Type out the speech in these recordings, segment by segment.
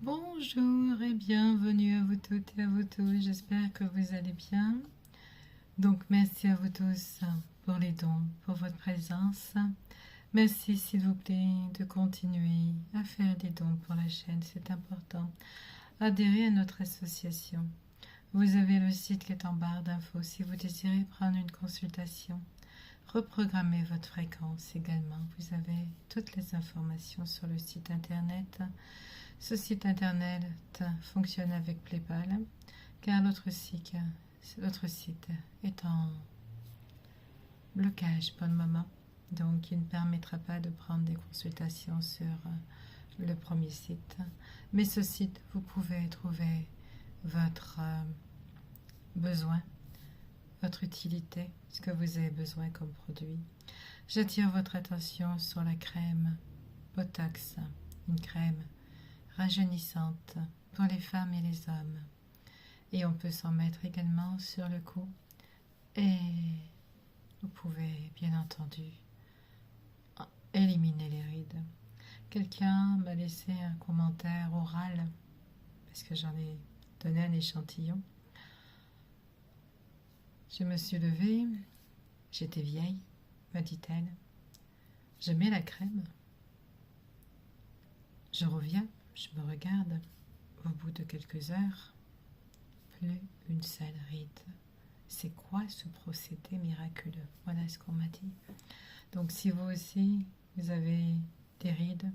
Bonjour et bienvenue à vous toutes et à vous tous, j'espère que vous allez bien. Donc merci à vous tous pour les dons, pour votre présence. Merci s'il vous plaît de continuer à faire des dons pour la chaîne, c'est important. Adhérez à notre association. Vous avez le site qui est en barre d'infos si vous désirez prendre une consultation. Reprogrammez votre fréquence également. Vous avez toutes les informations sur le site internet. Ce site internet fonctionne avec PayPal car l'autre site est en blocage pour le moment. Donc il ne permettra pas de prendre des consultations sur le premier site. Mais ce site, vous pouvez trouver votre besoin, votre utilité, ce que vous avez besoin comme produit. J'attire votre attention sur la crème Botox, une crème rajeunissante pour les femmes et les hommes. Et on peut s'en mettre également sur le cou. Et vous pouvez, bien entendu, éliminer les rides. Quelqu'un m'a laissé un commentaire oral, parce que j'en ai donné un échantillon. Je me suis levée, j'étais vieille, me dit-elle. Je mets la crème. Je reviens, je me regarde. Au bout de quelques heures, plus une seule ride. C'est quoi ce procédé miraculeux? Voilà ce qu'on m'a dit. Donc si vous aussi, vous avez des rides,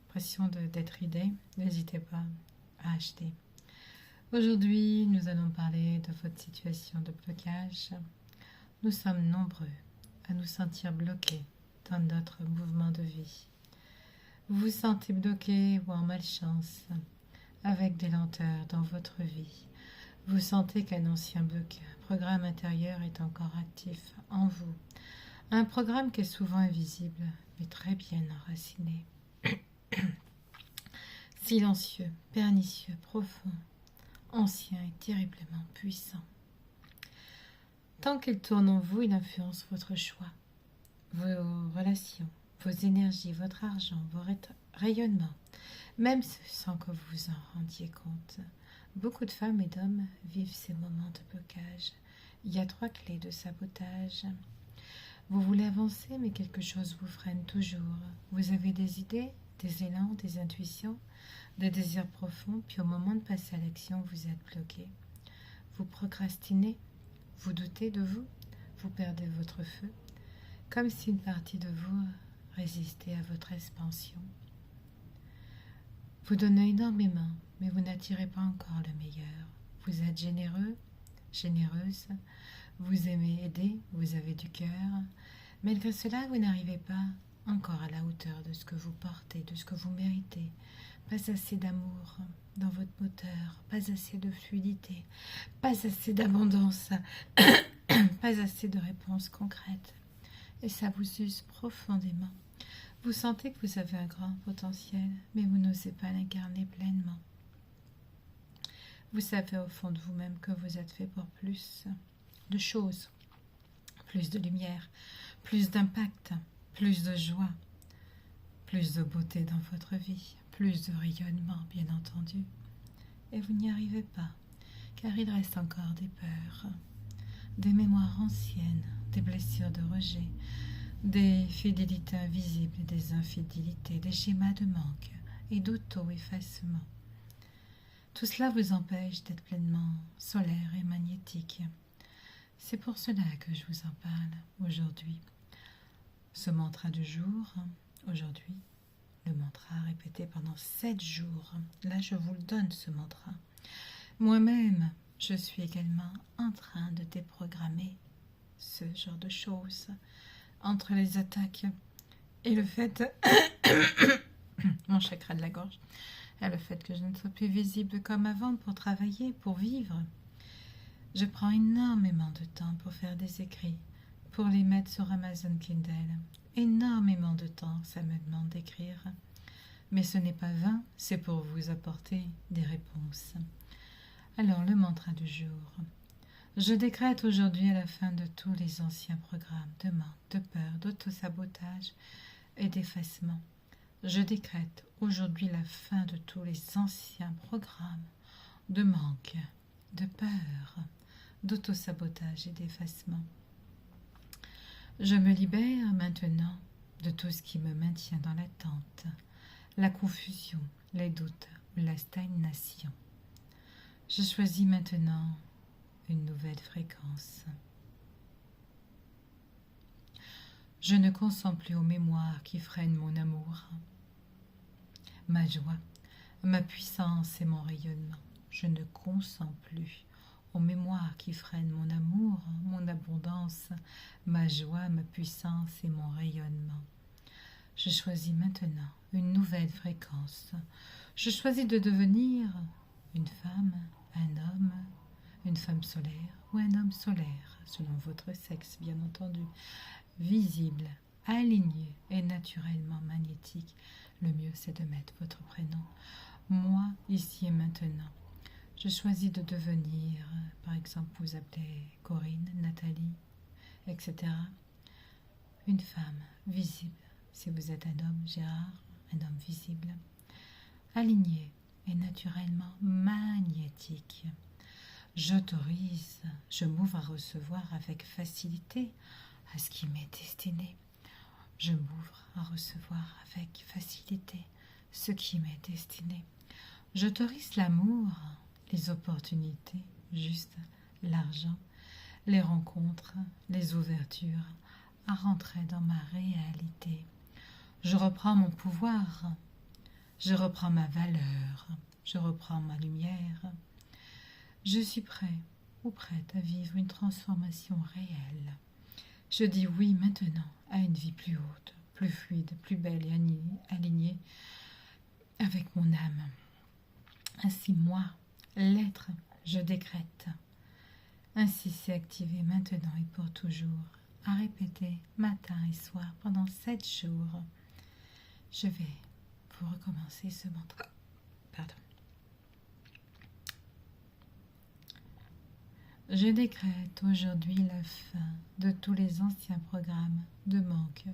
pression d'être ridé, n'hésitez pas à acheter. Aujourd'hui, nous allons parler de votre situation de blocage. Nous sommes nombreux à nous sentir bloqués dans notre mouvement de vie. Vous vous sentez bloqué ou en malchance, avec des lenteurs dans votre vie. Vous sentez qu'un ancien programme intérieur est encore actif en vous. Un programme qui est souvent invisible, mais très bien enraciné. Silencieux, pernicieux, profond, ancien et terriblement puissant. Tant qu'il tourne en vous, il influence votre choix, vos relations, vos énergies, votre argent, vos rayonnements, même sans que vous vous en rendiez compte. Beaucoup de femmes et d'hommes vivent ces moments de blocage. Il y a 3 clés de sabotage. Vous voulez avancer, mais quelque chose vous freine toujours. Vous avez des idées, des élans, des intuitions, des désirs profonds, puis au moment de passer à l'action, vous êtes bloqué. Vous procrastinez, vous doutez de vous, vous perdez votre feu, comme si une partie de vous résistait à votre expansion. Vous donnez énormément, mais vous n'attirez pas encore le meilleur. Vous êtes généreux, généreuse, vous aimez aider, vous avez du cœur. Malgré cela, vous n'arrivez pas encore à la hauteur de ce que vous portez, de ce que vous méritez. Pas assez d'amour dans votre moteur, pas assez de fluidité, pas assez d'abondance, pas assez de réponses concrètes. Et ça vous use profondément. Vous sentez que vous avez un grand potentiel, mais vous n'osez pas l'incarner pleinement. Vous savez au fond de vous-même que vous êtes fait pour plus de choses, plus de lumière, plus d'impact, plus de joie, plus de beauté dans votre vie, plus de rayonnement, bien entendu. Et vous n'y arrivez pas, car il reste encore des peurs, des mémoires anciennes, des blessures de rejet, des fidélités invisibles et des infidélités, des schémas de manque et d'auto-effacement. Tout cela vous empêche d'être pleinement solaire et magnétique. C'est pour cela que je vous en parle aujourd'hui. Ce mantra du jour, aujourd'hui, le mantra répété pendant 7 jours. Là, je vous le donne, ce mantra. Moi-même, je suis également en train de déprogrammer ce genre de choses. Entre les attaques et le fait, mon chakra de la gorge, et le fait que je ne sois plus visible comme avant pour travailler, pour vivre. Je prends énormément de temps pour faire des écrits, pour les mettre sur Amazon Kindle. Énormément de temps, ça me demande d'écrire. Mais ce n'est pas vain, c'est pour vous apporter des réponses. Alors, le mantra du jour. Je décrète aujourd'hui à la fin de tous les anciens programmes de manque, de peur, d'autosabotage et d'effacement. Je décrète aujourd'hui la fin de tous les anciens programmes de manque, de peur, d'autosabotage et d'effacement. Je me libère maintenant de tout ce qui me maintient dans l'attente, la confusion, les doutes ou la stagnation. Je choisis maintenant une nouvelle fréquence. Je ne consens plus aux mémoires qui freinent mon amour, ma joie, ma puissance et mon rayonnement. Je ne consens plus aux mémoires qui freinent mon amour, mon abondance, ma joie, ma puissance et mon rayonnement. Je choisis maintenant une nouvelle fréquence. Je choisis de devenir une femme, un homme, une femme solaire ou un homme solaire, selon votre sexe bien entendu, visible, aligné et naturellement magnétique. Le mieux c'est de mettre votre prénom. Moi, ici et maintenant. Je choisis de devenir, par exemple, vous appelez Corinne, Nathalie, etc. Une femme visible. Si vous êtes un homme, Gérard, un homme visible. Aligné et naturellement magnétique. J'autorise, je m'ouvre à recevoir avec facilité à ce qui m'est destiné. Je m'ouvre à recevoir avec facilité ce qui m'est destiné. J'autorise l'amour, les opportunités, juste l'argent, les rencontres, les ouvertures, à rentrer dans ma réalité. Je reprends mon pouvoir, je reprends ma valeur, je reprends ma lumière. Je suis prêt ou prête à vivre une transformation réelle. Je dis oui maintenant à une vie plus haute, plus fluide, plus belle et alignée avec mon âme. Ainsi moi, l'être, je décrète. Ainsi c'est activé maintenant et pour toujours, à répéter matin et soir pendant 7 jours. Je vais vous recommencer ce mantra. Pardon. Je décrète aujourd'hui la fin de tous les anciens programmes de manque,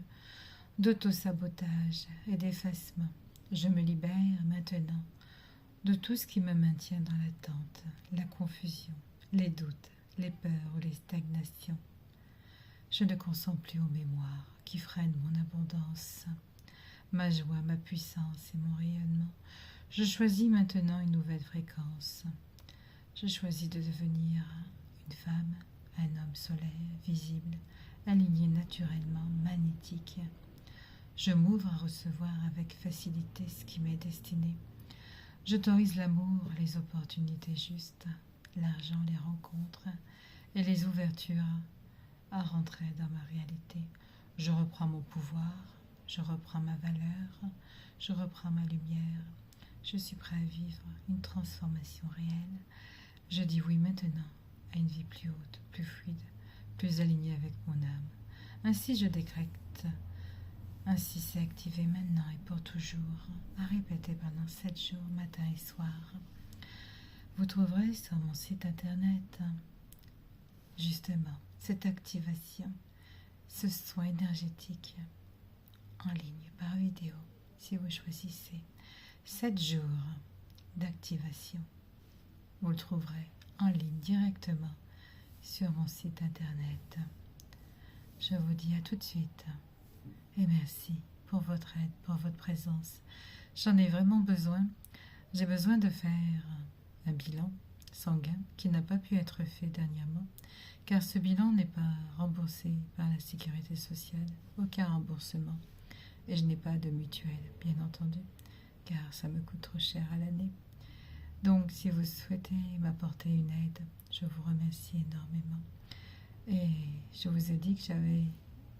d'autosabotage et d'effacement. Je me libère maintenant de tout ce qui me maintient dans l'attente, la confusion, les doutes, les peurs ou les stagnations. Je ne consens plus aux mémoires qui freinent mon abondance, ma joie, ma puissance et mon rayonnement. Je choisis maintenant une nouvelle fréquence. Je choisis de devenir une femme, un homme solaire, visible, aligné naturellement, magnétique. Je m'ouvre à recevoir avec facilité ce qui m'est destiné. J'autorise l'amour, les opportunités justes, l'argent, les rencontres et les ouvertures à rentrer dans ma réalité. Je reprends mon pouvoir, je reprends ma valeur, je reprends ma lumière. Je suis prêt à vivre une transformation réelle. Je dis oui maintenant à une vie plus haute, plus fluide, plus alignée avec mon âme. Ainsi je décrète. Ainsi c'est activé maintenant et pour toujours, à répéter pendant 7 jours, matin et soir. Vous trouverez sur mon site internet, justement, cette activation, ce soin énergétique, en ligne, par vidéo, si vous choisissez 7 jours d'activation. Vous le trouverez en ligne directement sur mon site internet. Je vous dis à tout de suite. Et merci pour votre aide, pour votre présence. J'en ai vraiment besoin. J'ai besoin de faire un bilan sanguin qui n'a pas pu être fait dernièrement, car ce bilan n'est pas remboursé par la sécurité sociale, aucun remboursement. Et je n'ai pas de mutuelle, bien entendu, car ça me coûte trop cher à l'année. Donc, si vous souhaitez m'apporter une aide, je vous remercie énormément. Et je vous ai dit que j'avais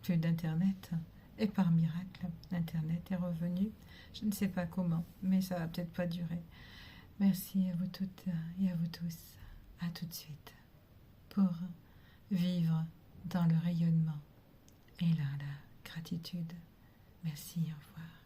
plus d'Internet. Et par miracle, Internet est revenu. Je ne sais pas comment, mais ça va peut-être pas durer. Merci à vous toutes et à vous tous. À tout de suite. Pour vivre dans le rayonnement et là, la gratitude. Merci, au revoir.